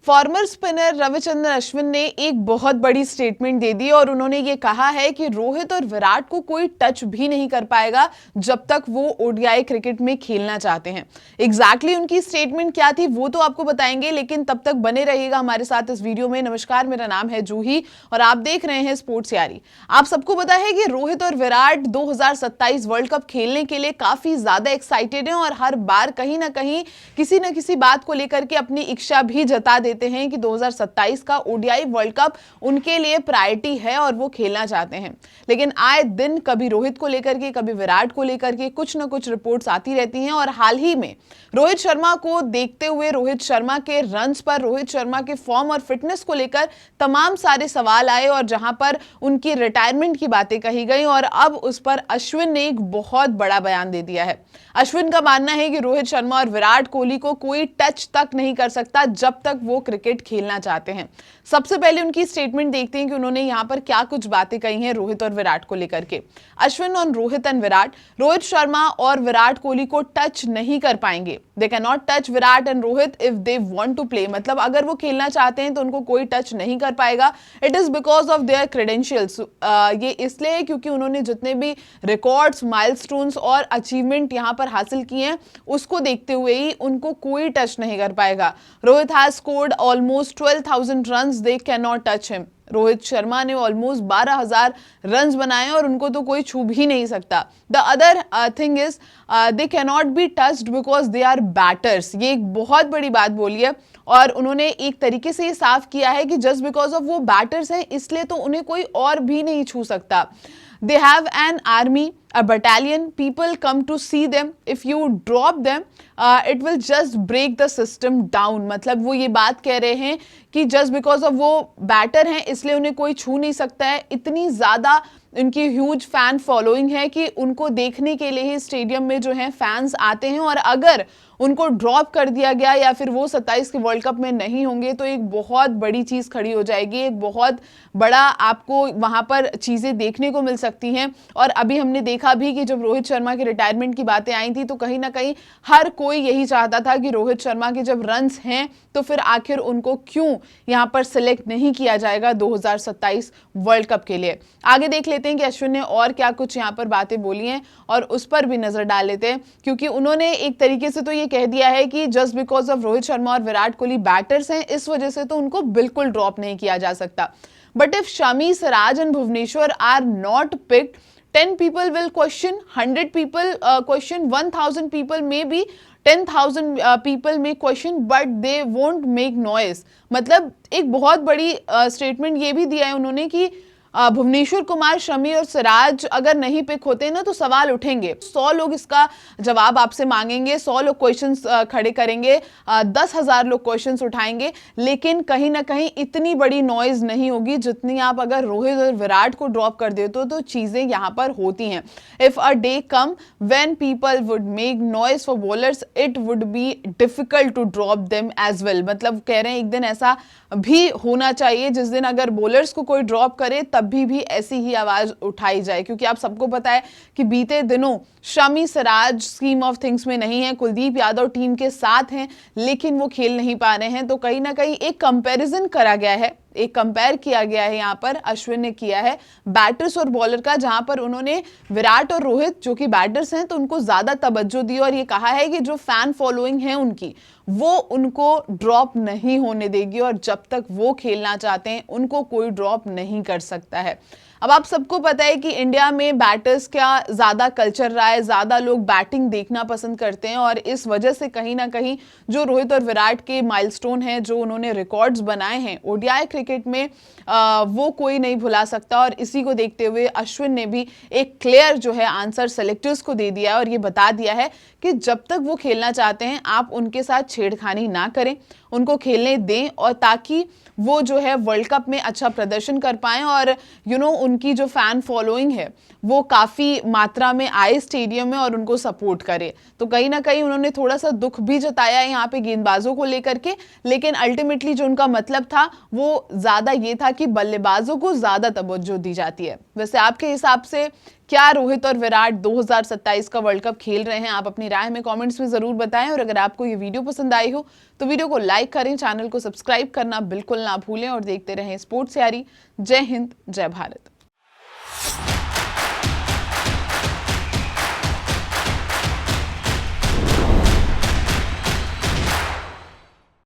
Farmer spinner Ravichandran Ashwin ने एक बहुत बड़ी स्टेटमेंट दे दी और उन्होंने ये कहा है कि रोहित और विराट को कोई टच भी नहीं कर पाएगा जब तक वो ओडीआई क्रिकेट में खेलना चाहते हैं। एग्जैक्टली उनकी स्टेटमेंट क्या थी वो तो आपको बताएंगे, लेकिन तब तक बने रहिएगा हमारे साथ इस वीडियो में। नमस्कार, मेरा नाम है जूही और आप देख रहे हैं स्पोर्ट्स यारी। आप सबको पता है कि रोहित और विराट 2027 वर्ल्ड कप खेलने के लिए काफी ज्यादा एक्साइटेड हैं और हर बार कहीं ना कहीं किसी न किसी बात को लेकर के अपनी इच्छा भी जता देते हैं कि 2027 का ओडीआई वर्ल्ड कप उनके लिए प्रायोरिटी है और वो खेलना चाहते हैं। लेकिन आए दिन कभी रोहित को लेकर के कभी विराट को लेकर के कुछ ना कुछ रिपोर्ट्स आती रहती हैं और हाल ही में रोहित शर्मा को देखते हुए रोहित शर्मा के रन्स पर, रोहित शर्मा के फॉर्म और फिटनेस को लेकर तमाम सारे सवाल आए और जहां पर उनकी रिटायरमेंट की बातें कही गई और अब उस पर अश्विन ने एक बहुत बड़ा बयान दे दिया है। अश्विन का मानना है कि रोहित शर्मा और विराट कोहली को कोई टच तक नहीं कर सकता जब तक वो क्रिकेट खेलना चाहते हैं। सबसे पहले उनकी स्टेटमेंट देखते हैं कि उन्होंने यहां पर क्या कुछ बातें कही हैं रोहित और विराट को लेकर के। अश्विन ऑन रोहित एंड विराट: रोहित शर्मा और विराट कोहली को टच नहीं कर पाएंगे। They can not touch Virat and Rohit if they want to play. मतलब अगर वो खेलना चाहते हैं तो उनको कोई टच नहीं कर पाएगा। It is because of their credentials. ये इसलिए क्योंकि उन्होंने जितने भी रिकॉर्ड्स, माइलस्टोन्स और अचीवमेंट यहां पर हासिल किए हैं उसको देखते हुए ही उनको कोई टच नहीं कर पाएगा। Rohit has scored almost 12,000 runs, they can not touch him. Rohit Sharma ने ऑलमोस्ट 12,000 रन्स बनाए और उनको तो कोई छू भी नहीं सकता। The other thing is they can not be touched because they are batters. ये एक बहुत बड़ी बात बोली है और उन्होंने एक तरीके से ये साफ किया है कि जस्ट बिकॉज ऑफ वो बैटर्स हैं इसलिए तो उन्हें कोई और भी नहीं छू सकता। They have an army, a battalion. People come to see them. If you drop them, it will just break the system down. मतलब वो ये बात कह रहे हैं कि just because of वो बैटर हैं इसलिए उन्हें कोई छू नहीं सकता है। इतनी ज़्यादा उनकी ह्यूज फैन फॉलोइंग है कि उनको देखने के लिए ही स्टेडियम में जो है फैंस आते हैं और अगर उनको ड्रॉप कर दिया गया या फिर वो 27 के वर्ल्ड कप में नहीं होंगे तो एक बहुत बड़ी चीज़ खड़ी हो जाएगी। एक बहुत बड़ा आपको वहाँ पर चीज़ें देखने को मिल सकती हैं। और अभी हमने देखा भी कि जब रोहित शर्मा के रिटायरमेंट की बातें आई थी तो कहीं ना कहीं हर कोई यही चाहता था कि रोहित शर्मा के जब रन्स हैं तो फिर आखिर उनको क्यों यहाँ पर सिलेक्ट नहीं किया जाएगा 2027 वर्ल्ड कप के लिए। आगे देख लेते हैं कि अश्विन ने और क्या कुछ यहाँ पर बातें बोली हैं और उस पर भी नजर डाल लेते हैं, क्योंकि उन्होंने एक तरीके से तो ये कह दिया है कि just because of Rohit Sharma और विराट कोहली बैटर्स हैं इस वजह से तो उनको बिल्कुल ड्रॉप नहीं किया जा सकता। But if Shami, Siraj and Bhuvneshwar are not picked, 10 people will question, 100 people question, 1,000 people maybe, 10,000 people may question, but they won't make noise। मतलब एक बहुत बड़ी स्टेटमेंट ये भी दिया है उन्होंने कि भुवनेश्वर कुमार, शमी और सिराज अगर नहीं पिक होते ना तो सवाल उठेंगे। 100 लोग इसका जवाब आपसे मांगेंगे, 100 लोग क्वेश्चंस खड़े करेंगे, 10,000 लोग क्वेश्चंस उठाएंगे, लेकिन कहीं ना कहीं इतनी बड़ी नॉइज नहीं होगी जितनी आप अगर रोहित और विराट को ड्रॉप कर देते हो तो चीजें यहाँ पर होती हैं। If a day come when people would make noise for bowlers it would be difficult to drop them as well. मतलब कह रहे हैं एक दिन ऐसा भी होना चाहिए जिस दिन अगर बॉलर्स को कोई ड्रॉप करे तब भी ऐसी ही आवाज उठाई जाए, क्योंकि आप सबको पता है कि बीते दिनों Shami, Siraj scheme of things में नहीं है, कुलदीप यादव टीम के साथ हैं लेकिन वो खेल नहीं पा रहे हैं। तो कहीं ना कहीं एक कंपैरिजन करा गया है, एक कंपेयर किया गया है यहाँ पर अश्विन ने किया है बैटर्स और बॉलर का, जहां पर उन्होंने विराट और रोहित जो कि बैटर्स हैं तो उनको ज्यादा तवज्जो दी और ये कहा है कि जो फैन फॉलोइंग है उनकी वो उनको ड्रॉप नहीं होने देगी और जब तक वो खेलना चाहते हैं उनको कोई ड्रॉप नहीं कर सकता है। अब आप सबको पता है कि इंडिया में बैटर्स का ज्यादा कल्चर रहा है, ज्यादा लोग बैटिंग देखना पसंद करते हैं और इस वजह से कहीं ना कहीं जो रोहित और विराट के माइलस्टोन हैं, जो उन्होंने रिकॉर्ड्स बनाए हैं ओडीआई क्रिकेट में, वो कोई नहीं भुला सकता। और इसी को देखते हुए अश्विन ने भी एक क्लियर जो है आंसर सेलेक्टर्स को दे दिया है और ये बता दिया है कि जब तक वो खेलना चाहते हैं आप उनके साथ छेड़खानी ना करें, उनको खेलने दें और ताकि वो जो है वर्ल्ड कप में अच्छा प्रदर्शन कर पाएं और उनकी जो फैन फॉलोइंग है वो काफ़ी मात्रा में आए स्टेडियम में और उनको सपोर्ट करे। तो कहीं ना कहीं उन्होंने थोड़ा सा दुख भी जताया है यहाँ पे गेंदबाजों को लेकर के, लेकिन अल्टीमेटली जो उनका मतलब था वो ज़्यादा ये था कि बल्लेबाजों को ज़्यादा तवज्जो दी जाती है। वैसे आपके हिसाब से क्या रोहित और विराट 2027 का वर्ल्ड कप खेल रहे हैं? आप अपनी राय में कमेंट्स में जरूर बताएं। और अगर आपको ये वीडियो पसंद आई हो तो वीडियो को लाइक करें, चैनल को सब्सक्राइब करना बिल्कुल ना भूलें और देखते रहें स्पोर्ट्स यारी। जय हिंद, जय भारत।